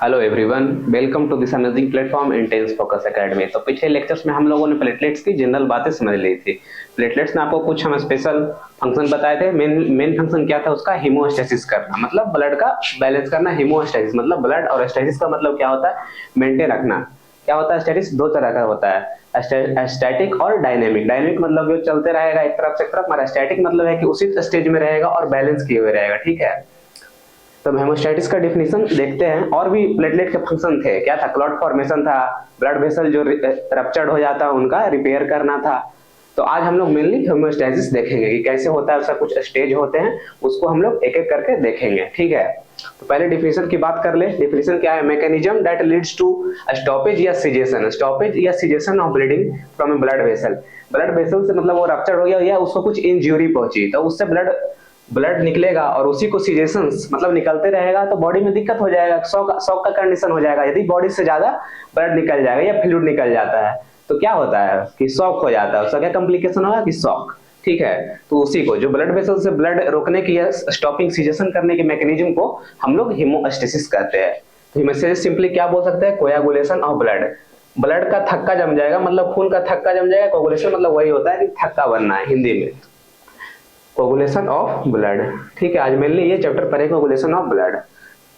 Hello everyone, welcome to this amazing platform intense focus academy. तो पिछले lectures में हम लोगों ने प्लेटलेट्स की जनरल बातें समझ ली थी। प्लेटलेट्स में आपको कुछ हम स्पेशल फंक्शन बताए थे। मेन फंक्शन क्या था उसका? हीमोस्टेसिस करना, मतलब ब्लड का बैलेंस करना। हीमोस्टेसिस मतलब ब्लड, और स्टेसिस का मतलब क्या होता है? मेंटेन रखना। क्या होता है स्टेटिस? दो तरह का होता है, स्टैटिक और डायनेमिक। डायनेमिक मतलब जो चलते रहेगा एक तरफ से एक तरफ, और स्टैटिक मतलब है कि उसी स्टेज में रहेगा और बैलेंस किए हुए रहेगा। ठीक है, तो हेमोस्टेटिस का डेफिनेशन देखते हैं। और भी प्लेटलेट के फंक्शन थे। क्या था? क्लॉट फॉर्मेशन था, ब्लड वेसल जो रप्चर्ड हो जाता है उनका रिपेयर करना था। तो आज हम लोग मेनली हेमोस्टेसिस देखेंगे कि कैसे होता है, उसका कुछ स्टेज होते हैं, उसको हम लोग एक एक करके देखेंगे। ठीक है, तो पहले डिफिनेशन की बात कर ले। डिफिनेशन क्या है? Mechanism that leads to stoppage या सिजेशन, स्टॉपेज या cessation of bleeding from a blood vessel. Blood vessel से मतलब वो रप्चर्ड हो गया या उसको कुछ इंजरी पहुंची, तो उससे ब्लड निकलेगा और उसी को सीजेशंस मतलब निकलते रहेगा, तो बॉडी में दिक्कत हो जाएगा, शॉक का कंडीशन हो जाएगा। यदि बॉडी से ज्यादा ब्लड निकल जाएगा या फ्लूइड निकल जाता है तो क्या होता है कि शॉक हो जाता है। उसका क्या कॉम्प्लिकेशन होगा कि शॉक। ठीक है, तो उसी को जो ब्लड वेसल से ब्लड रोकने की या स्टॉपिंग सीजेशन करने के मैकेनिज्म को हम लोग हीमोस्टेसिस कहते हैं। तो हीमोस्टेसिस सिंपली क्या बोल सकते हैं? कोयागुलेशन ऑफ ब्लड। ब्लड का थक्का जम जाएगा, मतलब खून का थक्का जम जाएगा। कोगुलेशन मतलब वही होता है कि थक्का बनना है हिंदी में, कोगुलेशन ऑफ ब्लड। ठीक है, आज मेनली ये चैप्टर पढ़ेगा, कोगुलेशन ऑफ ब्लड।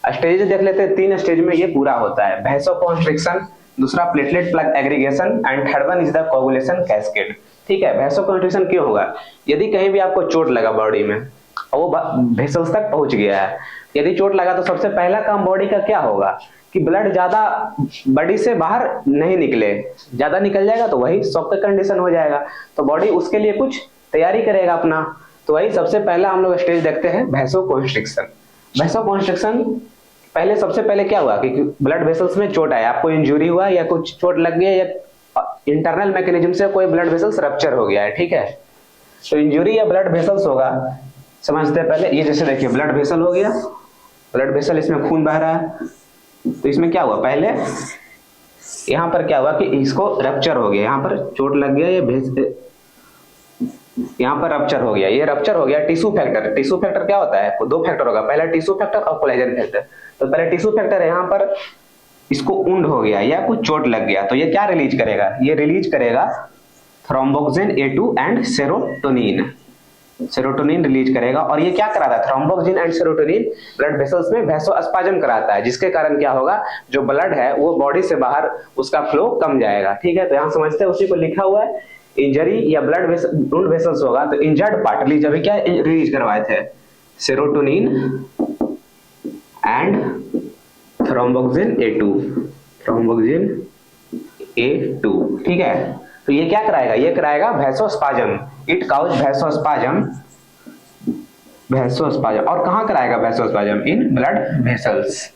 स्टेज देख लेते हैं। 3 स्टेज में ये पूरा होता है। वैसोकॉन्स्ट्रिक्शन, दूसरा platelet plug aggregation, and third one is the coagulation cascade. ठीक है, वैसोकॉन्स्ट्रिक्शन क्यों होगा? यदि कहीं भी आपको चोट लगा बॉडी में और वो वेसल्स तक पहुंच गया है, यदि चोट लगा तो सबसे पहला काम बॉडी का क्या होगा कि ब्लड ज्यादा बॉडी से बाहर नहीं निकले। ज्यादा निकल जाएगा तो वही शॉक का कंडीशन हो जाएगा, तो बॉडी उसके लिए कुछ तैयारी करेगा अपना। तो वही सबसे पहला हम लोग स्टेज देखते हैं, वैसोकॉन्स्ट्रिक्शन। वैसोकॉन्स्ट्रिक्शन पहले सबसे पहले क्या हुआ कि ब्लड वेसल्स में चोट आया, आपको इंजरी हुआ या कुछ चोट लग गया या इंटरनल मैकेनिज्म से कोई ब्लड वेसल्स रप्चर हो गया है। ठीक है, तो इंजरी या ब्लड वेसल्स होगा, समझते हैं पहले। ये जैसे देखिए ब्लड वेसल हो गया, ब्लड वेसल, इसमें खून बह रहा है। तो इसमें क्या हुआ? पहले यहाँ पर क्या हुआ कि इसको रप्चर हो गया, यहाँ पर चोट लग गया, ये यहाँ पर रप्चर हो गया, ये रप्चर हो गया। टिश्यू फैक्टर, टिश्यू फैक्टर क्या होता है? 2 फैक्टर होगा, पहला टिश्यू फैक्टर और कोलेजन फैक्टर। तो पहले टिश्यू फैक्टर है, यहाँ पर इसको वुंड हो गया या कुछ चोट लग गया, तो ये क्या रिलीज करेगा? ये रिलीज करेगा thromboxane A2 and serotonin. Serotonin release करेगा, और ये क्या कराता है? Thromboxane and serotonin blood vessels में वैसोस्पाज्म कराता है, जिसके कारण क्या होगा? जो ब्लड है वो बॉडी से बाहर उसका फ्लो कम जाएगा। ठीक है, तो यहाँ समझते हैं, उसी को लिखा हुआ है। इंजरी या ब्लड वेसल्स होगा तो इंजर्ड पार्टली जब क्या रिलीज करवाए थे? Serotonin and thromboxane A2, thromboxane A2। ठीक है, तो ये क्या कराएगा? ये कराएगा vasospasm. It causes vasospasm, vasospasm. और कहां कराएगा vasospasm? In blood vessels.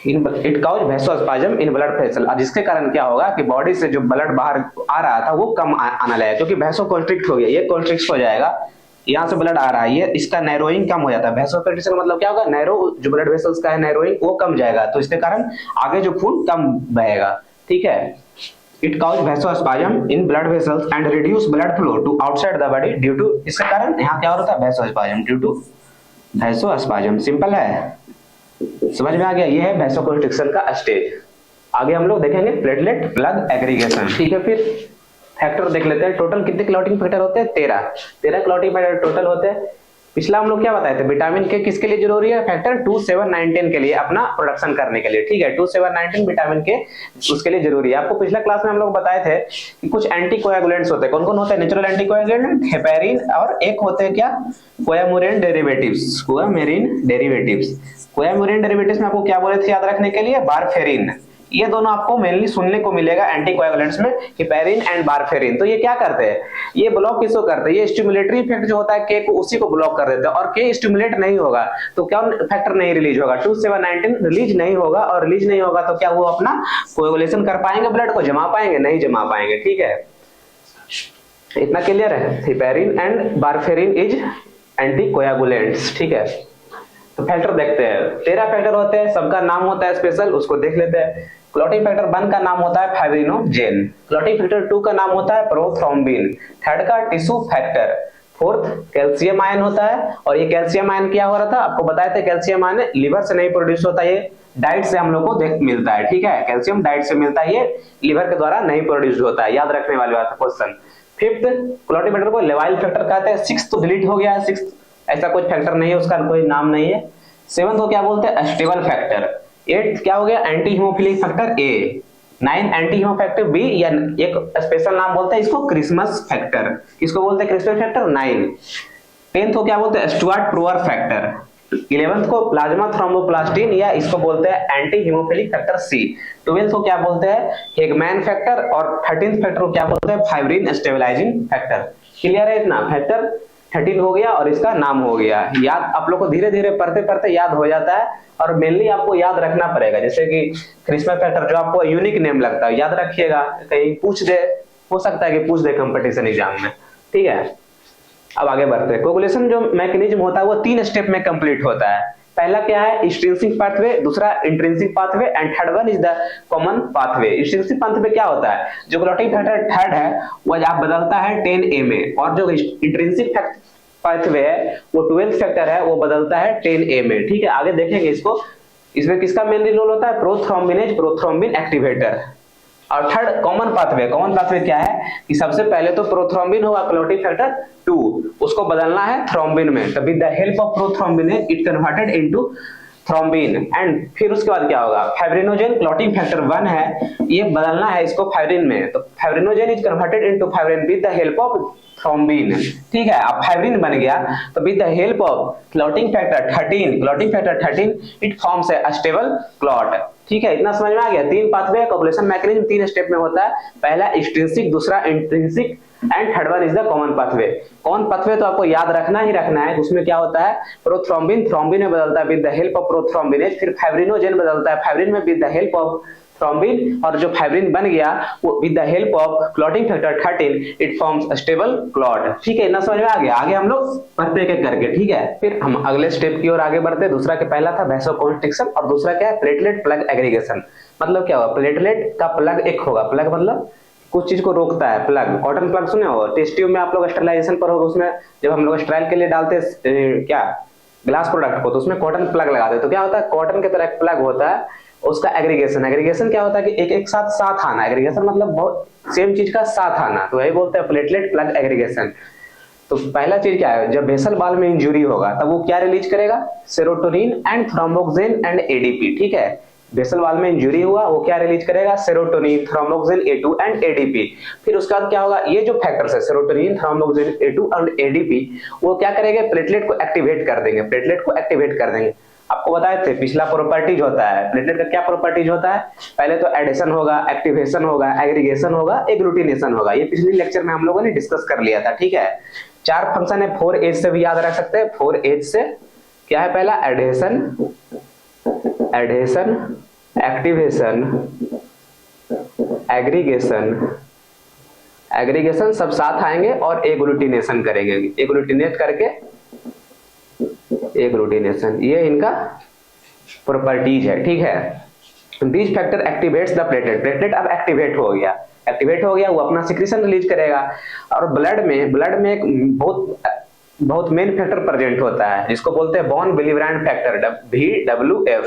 It causes vasospasm in blood vessel, जिसके कारण क्या होगा कि बॉडी से जो ब्लड बाहर आ रहा था वो कम आना लगेगा, क्योंकि वैसोकॉन्स्ट्रिक्ट हो गया, ये कॉन्स्ट्रिक्ट हो जाएगा। यहाँ से ब्लड आ रहा है, ये इसका नैरोइंग कम हो जाता है। वैसोकॉन्स्ट्रिक्शन मतलब क्या होगा? नैरो जो ब्लड वेसल्स का है नैरोइंग वो कम जाएगा, तो इसके कारण आगे जो खून कम बहेगा। ठीक है, it causes vasospasm in blood vessels and reduce blood flow to outside the body due to, इसके कारण यहाँ क्या होता है? Vasospasm due to vasospasm. Simple है, समझ में आ गया? ये है वैसोकॉन्स्ट्रिक्शन का स्टेज। आगे हम लोग देखेंगे प्लेटलेट प्लग एग्रीगेशन। ठीक है, फिर फैक्टर देख लेते हैं। टोटल कितने क्लॉटिंग फैक्टर होते हैं? 13 क्लॉटिंग फैक्टर टोटल होते हैं। पिछला हम लोग क्या बताए थे? विटामिन के किसके लिए जरूरी है? फैक्टर 2, 7, 9, 10 के लिए, अपना प्रोडक्शन करने के लिए। ठीक है, 2, 7, 9, 10 विटामिन के उसके लिए जरूरी है। आपको पिछला क्लास में हम लोग बताए थे कि कुछ एंटीकोएगुलेंट्स होते हैं। कौन कौन होते हैं? नेचुरल एंटीकोएगुलेंट, हेपेरिन, और एक होते हैं क्या? कोयामुरिन डेरिवेटिव्स। कोयामुरिन डेरिवेटिव्स, कोयामुरिन डेरिवेटिव्स में आपको क्या बोले थे याद रखने के लिए? वारफेरिन। ये दोनों आपको मेनली सुनने को मिलेगा एंटीकोएगुलेंट्स में, हिपेरिन एंड वारफेरिन। तो ये क्या करते हैं? ये ब्लॉक किसको करते हैं? ये स्टिमुलेटरी इफेक्ट जो होता है के को, उसी को ब्लॉक कर देते हैं। और के स्टिमुलेट नहीं होगा तो क्या फैक्टर नहीं रिलीज होगा? 2, 7, 9, 10 रिलीज नहीं होगा, और रिलीज नहीं होगा तो क्या वो अपना कोएगुलेशन कर पाएंगे? ब्लड को जमा पाएंगे? नहीं जमा पाएंगे। ठीक है, इतना क्लियर है? Heparin and warfarin is anticoagulants. ठीक है, तो फैक्टर देखते हैं। 13 फैक्टर होते हैं, सबका नाम होता है स्पेशल, उसको देख लेते हैं। क्लॉटिंग फैक्टर 1 का नाम होता है फाइब्रिनोजेन। क्लॉटिंग फैक्टर 2 का नाम होता है प्रोथ्रोम्बिन। थर्ड का tissue factor, fourth calcium ion होता है, और ये कैल्शियम आयन क्या हो रहा था आपको बताया था, कैल्शियम आयन लिवर से नहीं प्रोड्यूस होता, ये डाइट से हम लोग को मिलता है, ठीक है, कैल्शियम डाइट से मिलता है, ये लिवर के द्वारा नहीं प्रोड्यूस होता है, याद रखने वाली बात है क्वेश्चन। फिफ्थ क्लोटिंग फैक्टर को लेवाइल फैक्टर कहते हैं। सिक्स तो डिलीट हो गया है, सिक्स ऐसा कोई फैक्टर नहीं है, उसका कोई नाम नहीं है। सेवंथ को क्या बोलते हैं, स्टेबल फैक्टर। एट क्या हो गया, एंटी हीमोफिलिक फैक्टर ए। 9 एंटी हीमो फैक्टर बी, या एक स्पेशल नाम बोलते हैं इसको क्रिसमस फैक्टर, किसको बोलते हैं क्रिसमस फैक्टर 9। 10th को क्या बोलते हैं, स्टुअर्ट प्रोअर फैक्टर। 11th को प्लाज्मा थ्रोम्बोप्लास्टिन, या इसको बोलते हैं anti haemophilic factor C. 12th को क्या बोलते हैं, हेगमैन फैक्टर, और 13th फैक्टर को क्या बोलते हैं, फाइब्रिन स्टेबलाइजिंग फैक्टर। क्लियर है इतना, फैक्टर 13 हो गया और इसका नाम हो गया। याद आप लोग को धीरे धीरे पढ़ते पढ़ते याद हो जाता है, और मेनली आपको याद रखना पड़ेगा, जैसे कि क्रिसमस फैक्टर जो आपको यूनिक नेम लगता है याद रखिएगा, कहीं पूछ दे, हो सकता है कि पूछ दे कंपटीशन एग्जाम में, ठीक है। अब आगे बढ़ते हैं। कोगुलेशन जो मैकेनिज्म होता है वो 3 स्टेप में कंप्लीट होता है। पहला क्या है, एक्सट्रिंसिक पाथवे, दूसरा intrinsic pathway, and third one is the common pathway. Extrinsic pathway क्या होता है, जो क्लॉटिंग फैक्टर थर्ड है वो आप बदलता है 10 AMA, और जो इंट्रिंसिक पाथवे है वो 12th फैक्टर है, वो बदलता है 10 AMA, ठीक है। आगे देखेंगे इसको, इसमें किसका मेन रोल होता है, प्रोथ्रोम्बिनेज, प्रोथ्रोम्बिन एक्टिवेटर। और third common pathway, common pathway क्या है कि सबसे पहले तो प्रोथ्रोम्बिन होगा क्लॉटिंग फैक्टर 2, उसको बदलना है थ्रोम्बिन में, तभी the help of prothrombinase it converted into thrombin. And फिर उसके बाद क्या होगा, फाइब्रिनोजेन क्लॉटिंग फैक्टर 1 है, ये बदलना है इसको फाइब्रिन में, तो fibrinogen is converted into fibrin with the help of thrombin, ठीक है। अब फाइब्रिन बन गया तो with the help of clotting factor 13, clotting factor 13 it forms a stable clot, ठीक है। इतना समझ में आ गया। 3 पाथवे कोगुलेशन मैकेनिज्म 3 स्टेप में होता है, पहला एक्सट्रिंसिक, दूसरा intrinsic, and third one is the common pathway. Common pathway तो आपको याद रखना ही रखना है, उसमें क्या होता है, प्रोथ्रोम्बिन थ्रोम्बिन में बदलता है with the help of prothrombinase, फिर फाइब्रिनोजेन बदलता है फाइब्रिन में with the help of thrombin, और जो फाइब्रिन बन गया वो with the help of clotting factor 13 it forms stable clot, ठीक है। इतना समझ में आ गया। आगे हम लोग पढ़ते एक करके, ठीक है। फिर हम अगले स्टेप की ओर आगे बढ़ते। दूसरा के पहला था वैसोकॉन्स्ट्रिक्शन, और दूसरा क्या है, प्लेटलेट प्लग एग्रीगेशन। मतलब क्या होगा, प्लेटलेट का प्लग एक होगा, प्लग मतलब कुछ चीज को रोकता है, प्लग, कॉटन प्लग सुने हो, टेस्ट ट्यूब में आप लोग स्टरलाइजेशन पर होगा, उसमें जब हम लोग स्टराइल के लिए डालते क्या ग्लास प्रोडक्ट को, तो उसमें कॉटन प्लग लगाते हैं, तो क्या होता है, कॉटन की तरह एक प्लग होता है, उसका एग्रीगेशन। एग्रीगेशन क्या होता है कि एक एक साथ आना, एग्रीगेशन मतलब बहुत सेम चीज का साथ आना, तो यही बोलते हैं प्लेटलेट प्लग एग्रीगेशन। तो पहला चीज क्या है, जब वेसल वॉल में इंजुरी होगा तब वो क्या रिलीज करेगा, serotonin and thromboxane and ADP, ठीक है। वेसल वॉल में इंजुरी हुआ वो क्या रिलीज करेगा, serotonin, thromboxane, A2 and ADP. फिर उसके बाद क्या होगा, ये जो फैक्टर्स है serotonin, thromboxane, A2 and ADP, वो क्या करेंगे, प्लेटलेट को एक्टिवेट कर देंगे, प्लेटलेट को एक्टिवेट कर देंगे। आपको बताए थे पिछला प्रॉपर्टीज होता है प्लेटलेट का, क्या प्रॉपर्टीज होता है, पहले तो एडिशन होगा, एक्टिवेशन होगा, एग्रीगेशन होगा, एग्लूटिनेशन होगा, ये पिछले लेक्चर में हम लोगों ने डिस्कस कर लिया था, ठीक है। 4 फंक्शन है, 4H से भी याद रख सकते हैं। 4H से क्या है, पहला adhesion, adhesion, activation, aggregation, aggregation सब साथ आएंगे और एग्लूटिनेशन करेंगे, एग्लूटिनेट करके एग्लूटिनेशन, ये इनका प्रॉपर्टीज है, ठीक है। This factor activates the platelet, platelet अब एक्टिवेट हो गया, एक्टिवेट हो गया, वो अपना सिक्रीशन रिलीज करेगा। और ब्लड में एक बहुत मेन फैक्टर प्रेजेंट होता है जिसको बोलते हैं बॉन विलिब्रांड फैक्टर, VWF।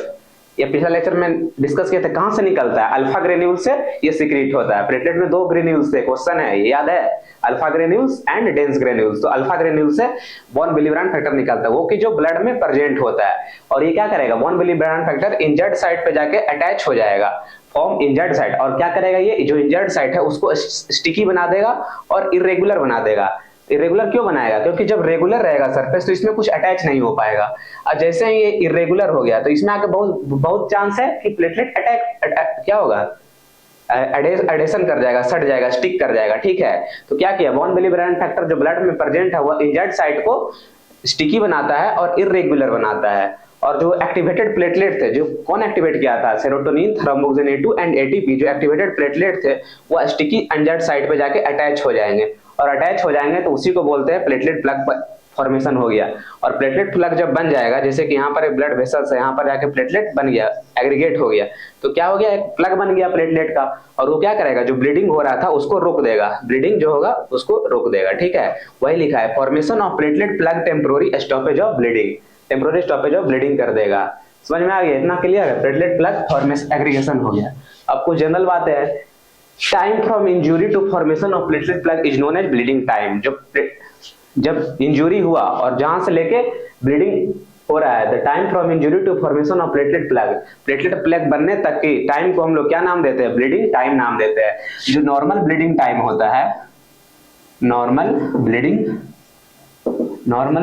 ये पिछला लेक्चर में डिस्कस किया था, कहां से निकलता है, अल्फा ग्रेन्यूल से ये सीक्रेट होता है। प्लेटलेट में 2 ग्रेन्यूल्स थे, क्वेश्चन है ये याद है, alpha granules and dense granules. तो अल्फा ग्रेन्यूल से बॉन विलिब्रांड फैक्टर निकलता है, वो कि जो ब्लड में प्रेजेंट होता है, और ये क्या करेगा, बॉन विलिब्रांड फैक्टर इंजर्ड साइट पे जाके अटैच हो जाएगा, फॉर्म इंजर्ड साइट, और क्या करेगा, ये जो इंजर्ड साइट है उसको स्टिकी बना देगा और इरेगुलर बना देगा। इरेगुलर क्यों बनाएगा, क्योंकि जब रेगुलर रहेगा सरफेस तो इसमें कुछ अटैच नहीं हो पाएगा, और जैसे ही ये इरेगुलर हो गया तो इसमें आके बहुत चांस है कि प्लेटलेट अटैक क्या होगा, एडेशन कर जाएगा, सट जाएगा, स्टिक कर जाएगा, ठीक है। तो क्या किया, बॉन विलिब्रांड फैक्टर जो ब्लड में प्रेजेंट है वो इंजर्ड साइट को स्टिकी बनाता है और इरेगुलर बनाता है। और जो एक्टिवेटेड प्लेटलेट थे, जो कौन एक्टिवेट किया था, serotonin, thromboxane, A2 and ATP, जो एक्टिवेटेड प्लेटलेट थे वो स्टिकी इंजर्ड साइट पे जाके अटैच हो जाएंगे, और अटैच हो जाएंगे तो उसी को बोलते हैं प्लेटलेट प्लग फॉर्मेशन हो गया। और प्लेटलेट प्लग जब बन जाएगा, जैसे कि यहाँ पर एक ब्लड वेसल्स है, यहाँ पर जाके प्लेटलेट बन गया, एग्रीगेट हो गया, तो क्या हो गया, एक प्लग बन गया प्लेटलेट का, और वो क्या करेगा, जो ब्लीडिंग हो रहा था उसको रोक देगा, ब्लीडिंग जो होगा उसको रोक देगा। ठीक है, वही लिखा है, formation of platelet plug temporary stoppage of bleeding, temporary stoppage of bleeding कर देगा। समझ में आ गया, इतना क्लियर है, प्लेटलेट प्लग फॉर्मेशन एग्रीगेशन हो गया। अब कुछ जनरल बातें हैं, time from injury to formation of platelet plug is known as bleeding time. जब इंजुरी हुआ और जहां से लेके ब्लीडिंग हो रहा है, the time from injury to formation of platelet plug, platelet plug बनने तक की टाइम को हम लोग क्या नाम देते हैं, ब्लीडिंग टाइम नाम देते हैं। जो नॉर्मल ब्लीडिंग टाइम होता है, नॉर्मल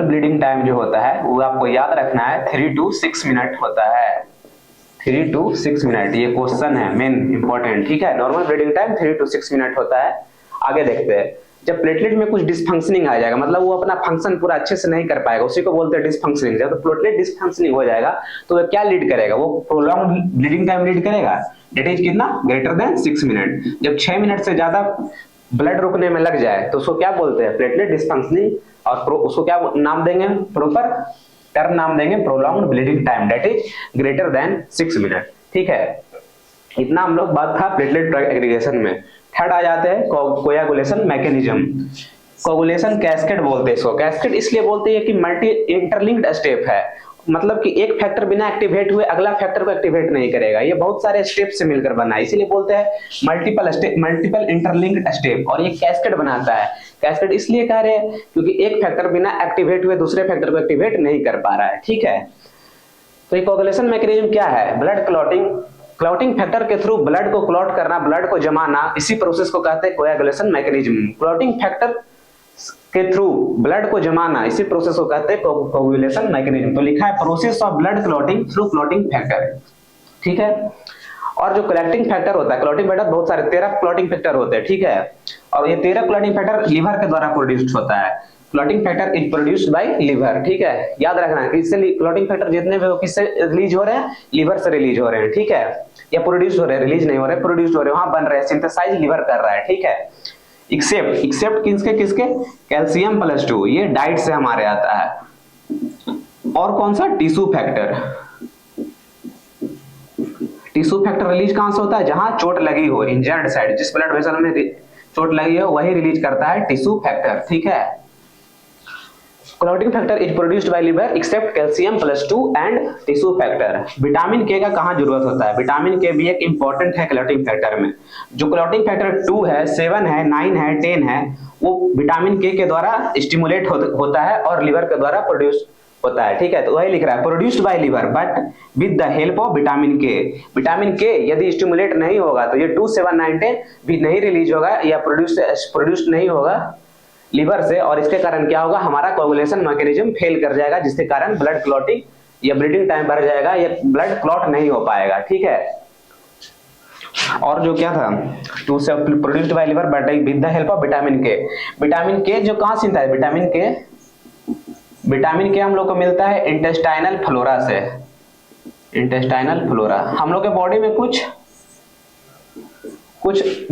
ब्लीडिंग टाइम जो होता है वो आपको याद रखना है 3 to 6 मिनट होता है, 3 to 6 मिनट, ये क्वेश्चन है मेन इंपॉर्टेंट। ठीक है, normal bleeding time 3 to 6 minute होता है। आगे देखते हैं, जब प्लेटलेट में कुछ डिसफंक्शनिंग आ जाएगा, मतलब वो अपना फंक्शन पूरा अच्छे से नहीं कर पाएगा, उसी को बोलते हैं डिसफंक्शनिंग। जब प्लेटलेट डिसफंक्शनिंग हो जाएगा तो वो क्या लीड करेगा, वो प्रोलॉन्ग ब्लीडिंग टाइम लीड करेगा, डेट इज कितना, ग्रेटर देन 6 मिनट। जब 6 मिनट से ज्यादा ब्लड रुकने में लग जाए तो उसको क्या बोलते हैं, प्लेटलेट डिसफंक्शनिंग, और उसको क्या नाम देंगे, प्रॉपर टर्म नाम देंगे, prolonged bleeding time, that is greater than 6 minute. ठीक है, इतना हम लोग बात था प्लेटलेट प्लग एग्रीगेशन में। थर्ड आ जाते हैं कोयागुलेशन मैकेनिज्म। कोगुलेशन कैस्केड बोलते हैं इसको, कैस्केड इसलिए बोलते हैं कि मल्टी इंटरलिंक्ड स्टेप है, मतलब कि एक फैक्टर बिना एक्टिवेट हुए अगला फैक्टर को एक्टिवेट नहीं करेगा, ये बहुत सारे स्टेप से मिलकर बना है, इसीलिए बोलते हैं मल्टीपल इंटरलिंक्ड स्टेप, और ये कैस्केड बनाता है। कैस्केड इसलिए कह रहे हैं क्योंकि एक फैक्टर बिना एक्टिवेट हुए दूसरे फैक्टर को एक्टिवेट नहीं कर पा रहा है। ठीक है, तो ये कोगुलेशन मैकेनिज्म क्या है, ब्लड क्लॉटिंग फैक्टर के थ्रू ब्लड को क्लॉट करना, ब्लड को जमाना, इसी प्रोसेस को कहते हैं कोयागुलेशन मैकेनिज्म। क्लॉटिंग फैक्टर के थ्रू ब्लड को जमाना, इसी प्रोसेस को कहते हैं कोगुलेशन मैकेनिज्म। तो लिखा है process of blood clotting through clotting factor. ठीक है, और जो क्लॉटिंग फैक्टर होता है, क्लॉटिंग फैक्टर बहुत सारे 13 क्लॉटिंग फैक्टर होते हैं। ठीक है, और ये 13 क्लॉटिंग फैक्टर लीवर के द्वारा प्रोड्यूस्ड होता है। Clotting factor is produced by liver. ठीक है, याद रखना है, किससे क्लॉटिंग फैक्टर जितने भी वो किससे रिलीज हो रहे हैं, लीवर से रिलीज हो रहे हैं। ठीक है, या प्रोड्यूस हो रहे हैं, रिलीज नहीं हो रहे, प्रोड्यूस हो रहे हैं, वहां बन रहे हैं, सिंथेसाइज लीवर कर रहा है। ठीक है, एक्सेप्ट किसके, कैल्शियम +2, ये डाइट से हमारे आता है। और कौन सा, टिश्यू फैक्टर रिलीज कहां से होता है, जहां चोट लगी हो, इंजर्ड साइड, जिस ब्लड वेसल में चोट लगी हो वही रिलीज करता है टिश्यू फैक्टर। ठीक है, clotting factor is produced by liver except calcium +2 and tissue factor. Vitamin K का कहां जरूरत होता है, विटामिन के भी एक इंपॉर्टेंट है क्लॉटिंग फैक्टर में। जो क्लॉटिंग फैक्टर 2 है, 7 है, 9 है, 10 है, वो विटामिन के द्वारा स्टिमुलेट होता है और लिवर के द्वारा प्रोड्यूस होता है। ठीक है, तो वही लिख रहा है, produced by liver but with the help of vitamin के। विटामिन के यदि स्टिमुलेट नहीं होगा तो ये 2, 7, 9, 10 भी नहीं रिलीज होगा या प्रोड्यूस नहीं होगा लिवर से, और इसके कारण क्या होगा, हमारा कोगुलेशन मैकेनिज्म फेल कर जाएगा, जिसके कारण ब्लड क्लॉटिंग या ब्लीडिंग टाइम बढ़ जाएगा, या ब्लड क्लॉट नहीं हो पाएगा। ठीक है, और जो क्या था, टू से produced by liver but with the help of vitamin के। विटामिन के जो कहां से है, विटामिन के हम लोग को मिलता है इंटेस्टाइनल फ्लोरा से। इंटेस्टाइनल फ्लोरा, हम लोग के बॉडी में कुछ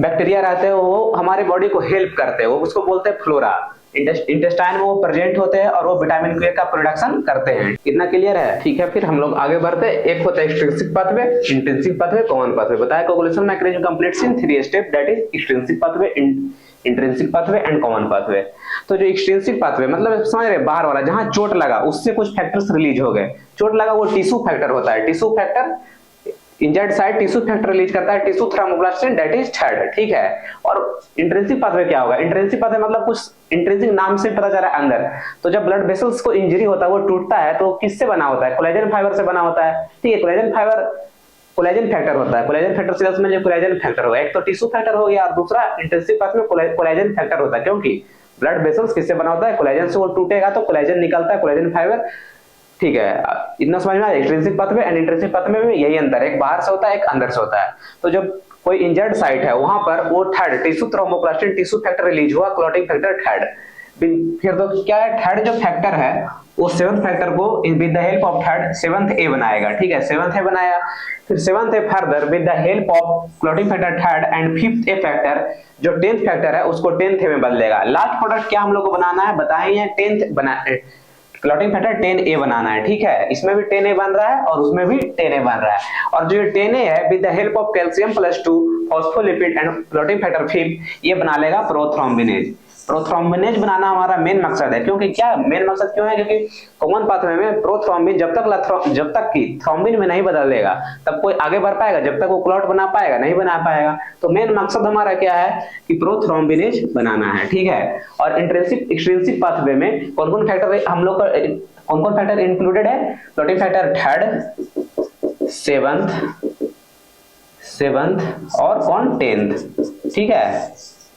बैक्टीरिया रहते हैं, वो हमारे बॉडी को हेल्प करते हैं, वो उसको बोलते हैं फ्लोरा। इंटेस्टाइन में वो प्रेजेंट होते हैं और वो विटामिन के का प्रोडक्शन करते हैं। इतना क्लियर है। ठीक है, फिर हम लोग आगे बढ़ते हैं। एक होता है extrinsic pathway, intrinsic pathway, common pathway. बताया coagulation mechanism completes in 3 step, that is extrinsic pathway, intrinsic pathway and common pathway. तो जो एक्सट्रिंसिक पाथवे मतलब समझ रहे, बाहर वाला, जहां चोट लगा उससे कुछ फैक्टर्स रिलीज हो गए, चोट लगा वो टिश्यू फैक्टर होता है, tissue factor injured side tissue factor release करता है, tissue thromboplastin, that is third. ठीक है, और इंट्रिंसिक पाथवे क्या होगा, इंट्रिंसिक पाथवे मतलब कुछ इंट्रिंसिक नाम से पता चला अंदर। तो जब ब्लड वेसल्स को इंजरी होता है, वो टूटता है, तो किससे बना होता है, कोलेजन फाइबर से बना होता है। ठीक है, कोलेजन फाइबर कोलेजन फैक्टर होता है, कोलेजन फैक्टर से समझिए कोलेजन फैक्टर होगा, एक तो टिश्यू फैक्टर हो गया और दूसरा इंट्रिंसिक पाथवे में कोलेजन फैक्टर होता है, क्योंकि ब्लड वेसल्स किससे बना होता है, कोलेजन से, वो टूटेगा तो कोलेजन निकलता है, कोलेजन फाइबर। ठीक है, इतना समझ में आया। Extrinsic pathway and intrinsic pathway में यही अंतर है, एक बाहर से होता है, एक अंदर से होता है। तो जब कोई इंजर्ड साइट है वहां पर वो third tissue thromboplastin tissue factor release हुआ, क्लॉटिंग फैक्टर थर्ड। फिर तो क्या है, थर्ड जो फैक्टर है वो सेवंथ फैक्टर को with the help of third seventh a बनाएगा, ठीक है, सेवंथ ए बनाया, फिर seventh a further with the help of clotting factor third and fifth a factor जो टेंथ फैक्टर है उसको टेंथ ए में बदलेगा। लास्ट प्रोडक्ट क्या हम लोग को बनाना है बताइए, टेंथ बना क्लोटिंग फैक्टर 10A बनाना है, ठीक है, इसमें भी 10A बन रहा है और उसमें भी 10A बन रहा है। और जो 10A है with the help of calcium plus 2 phospholipid and clotting factor 5 ये बना लेगा प्रोथ्रोम्बिनेज। प्रोथ्रोम्बिनेज बनाना हमारा मेन मकसद है, क्योंकि क्या मेन मकसद क्यों है, क्योंकि कॉमन पाथवे में प्रोथ्रोम्बिन जब तक कि थ्रोम्बिन में नहीं बदल देगा तब कोई आगे बढ़ पाएगा, जब तक वो क्लॉट बना पाएगा नहीं बना पाएगा। तो मेन मकसद हमारा क्या है कि प्रोथ्रोम्बिनेज बनाना है, ठीक है। और इंट्रिंसिक एक्सट्रिंसिक पाथवे में कौन कौन फैक्टर हम लोग का कौन कौन फैक्टर इंक्लूडेड है, क्लोटिंग फैक्टर थर्ड, सेवंथ और कौन टेंथ, ठीक है।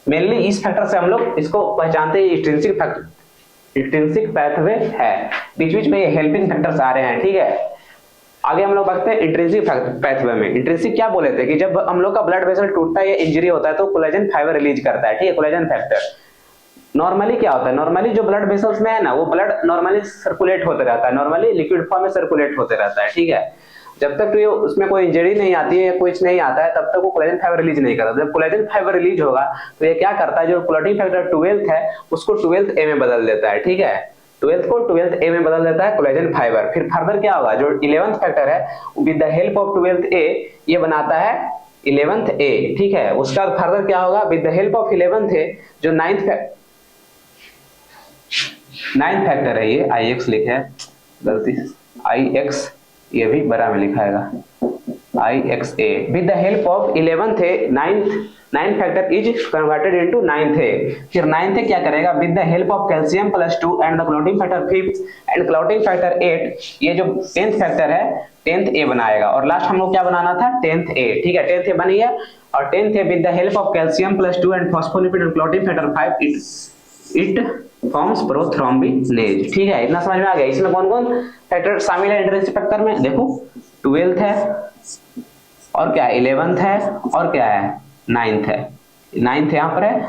मेनली इस फैक्टर से हम लोग इसको पहचानते हैं, इंट्रिंसिक पाथवे है, बीच बीच में ये हेल्पिंग फैक्टर्स आ रहे हैं, ठीक है। आगे हम लोग बढ़ते हैं इंट्रिंसिक पाथवे में। इंट्रिंसिक क्या बोले थे कि जब हम लोग का ब्लड वेसल टूटता है या इंजरी होता है तो कोलेजन फाइबर रिलीज करता है, ठीक है, कोलेजन फैक्टर। नॉर्मली क्या होता है, नॉर्मली जो ब्लड वेसल्स में है ना वो ब्लड नॉर्मली सर्कुलेट होते रहता है, नॉर्मली लिक्विड फॉर्म में सर्कुलेट होते रहता है, ठीक है। जब तक ये उसमें कोई इंजरी नहीं आती है या कुछ नहीं आता है तब तक वो कोलेजन फाइबर रिलीज नहीं करता। जब कोलेजन फाइबर रिलीज होगा तो ये क्या करता है, जो क्लोटिंग फैक्टर 12th है उसको 12th ए में बदल देता है, ठीक है, 12th को 12th ए में बदल देता है कोलेजन फाइबर। फिर फर्दर क्या होगा, जो 11th फैक्टर है with the help of 12th ए ये बनाता है 11th ए, ठीक है। उसका फर्दर क्या होगा, with the help of 11th ए जो 9th फैक्टर है, ये IX लिखे है गलती से, IX ये भी बड़ा में लिखा है IXA with the help of 11th A 9th factor is converted into 9th ए। फिर 9th ए क्या करेगा, with the help of calcium plus 2 and the clotting factor 5 and clotting factor 8 ये जो 10th फैक्टर है 10th ए बनाएगा। और लास्ट हम लोग क्या बनाना था 10th ए, ठीक है, 10th ए बन गया। और 10th A with the help of calcium plus 2 and phospholipid and clotting factor 5 it forms prothrombinase, ठीक है, इतना समझ में आ गया। इसमें कौन कौन फैक्टर शामिल है इंट्रिंसिक फैक्टर में, देखो 12th है और क्या है 11th है और क्या है 9th है, 9th यहाँ पर है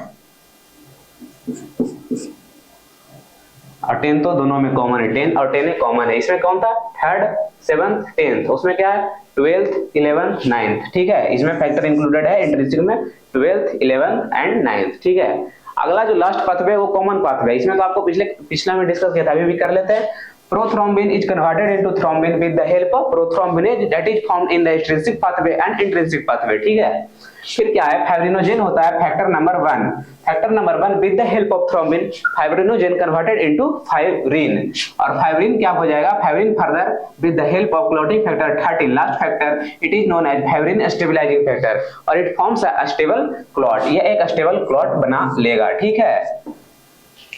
और 10th तो दोनों में कॉमन है, 10 और 10 कॉमन है। इसमें कौन था, 3rd 7th 10th, उसमें क्या है 12th 11th 9th, ठीक है। इसमें फैक्टर इंक्लूडेड है इंट्रिंसिक में 12th 11th एंड 9th, ठीक है। अगला जो लास्ट पाथवे है वो कॉमन पाथवे है, इसमें तो आपको पिछला में डिस्कस किया था, अभी भी कर लेते हैं। Prothrombin is converted into thrombin with the help of prothrombinase that is found in the extrinsic pathway and intrinsic pathway, ठीक है। फिर क्या है, फाइब्रिनोजेन होता है factor number 1, factor number 1 with the help of thrombin fibrinogen converted into fibrin. और fibrin क्या हो जाएगा, fibrin further with the help of clotting factor 13 last factor it is known as fibrin stabilising factor और it forms a stable clot, ये एक stable clot बना लेगा, ठीक है।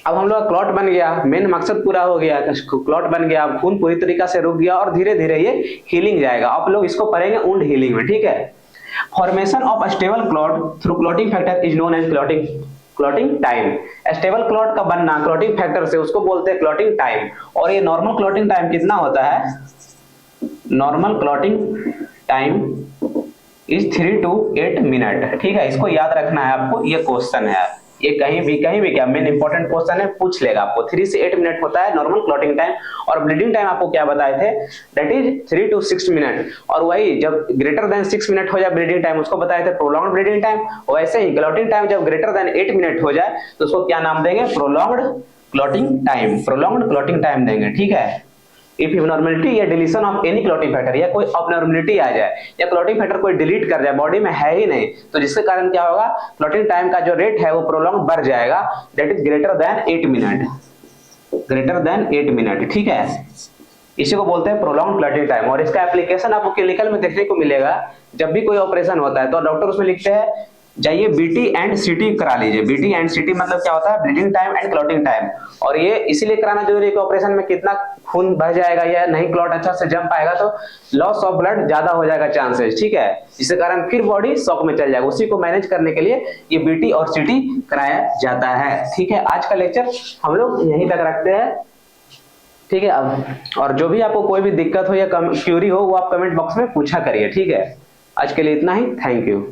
अब हम लोग क्लॉट बन गया, मेन मकसद पूरा हो गया, क्लॉट बन गया, खून पूरी तरीका से रुक गया और धीरे धीरे ये हीलिंग जाएगा। आप लोग इसको पढ़ेंगे वुंड हीलिंग में, ठीक है। Formation of stable clot through clotting factor is known as clotting time. Stable clot का बनना क्लॉटिंग फैक्टर से उसको बोलते हैं क्लॉटिंग टाइम। और ये नॉर्मल क्लॉटिंग टाइम कितना होता है, normal clotting time is 3 to 8 minute, ठीक है। इसको याद रखना है आपको, ये क्वेश्चन है, ये कहीं भी क्या मेन इंपॉर्टेंट क्वेश्चन है, पूछ लेगा आपको। 3 से 8 मिनट होता है नॉर्मल क्लॉटिंग टाइम। और ब्लीडिंग टाइम आपको क्या बताए थे, दैट इज 3 to 6 मिनट। और वही जब ग्रेटर देन 6 मिनट हो जाए ब्लीडिंग टाइम उसको बताए थे प्रोलॉन्ग्ड ब्लीडिंग टाइम। वैसे ही क्लॉटिंग टाइम जब ग्रेटर देन 8 मिनट हो जाए तो उसको क्या नाम देंगे, प्रोलॉन्ग्ड क्लॉटिंग टाइम देंगे, ठीक है। इफ एबनॉर्मलिटी या deletion of any clotting factor या कोई एबनॉर्मलिटी आ जाए या क्लॉटिंग फैक्टर कोई डिलीट कर जाए, बॉडी में है ही नहीं, तो जिसके कारण क्या होगा, क्लॉटिंग टाइम का जो रेट है वो प्रोलॉन्ग बढ़ जाएगा, that is greater then 8 minute, ठीक है। इसी को बोलते हैं प्रोलॉन्ग क्लॉटिंग टाइम। और इसका एप्लीकेशन आपको क्लिनिकल में देखने को मिलेगा, जब भी कोई ऑपरेशन होता है तो डॉक्टर उसमें लिखते हैं जाइए BT एंड CT करा लीजिए। BT एंड CT मतलब क्या होता है, bleeding time and clotting time. और ये इसीलिए कराना जरूरी है कि ऑपरेशन में कितना खून बह जाएगा या नहीं क्लॉट अच्छा से जम पाएगा तो लॉस ऑफ ब्लड ज्यादा हो जाएगा चांसेस, ठीक है। इसके कारण फिर बॉडी शॉक में चल जाएगा, उसी को मैनेज करने के लिए ये BT और CT कराया जाता है, ठीक है। आज का लेक्चर हम लोग यहीं तक रखते हैं, ठीक है। अब और जो भी आपको कोई भी दिक्कत हो या क्यूरी हो वो आप कमेंट बॉक्स में पूछा करिए, ठीक है। आज के लिए इतना ही, थैंक यू।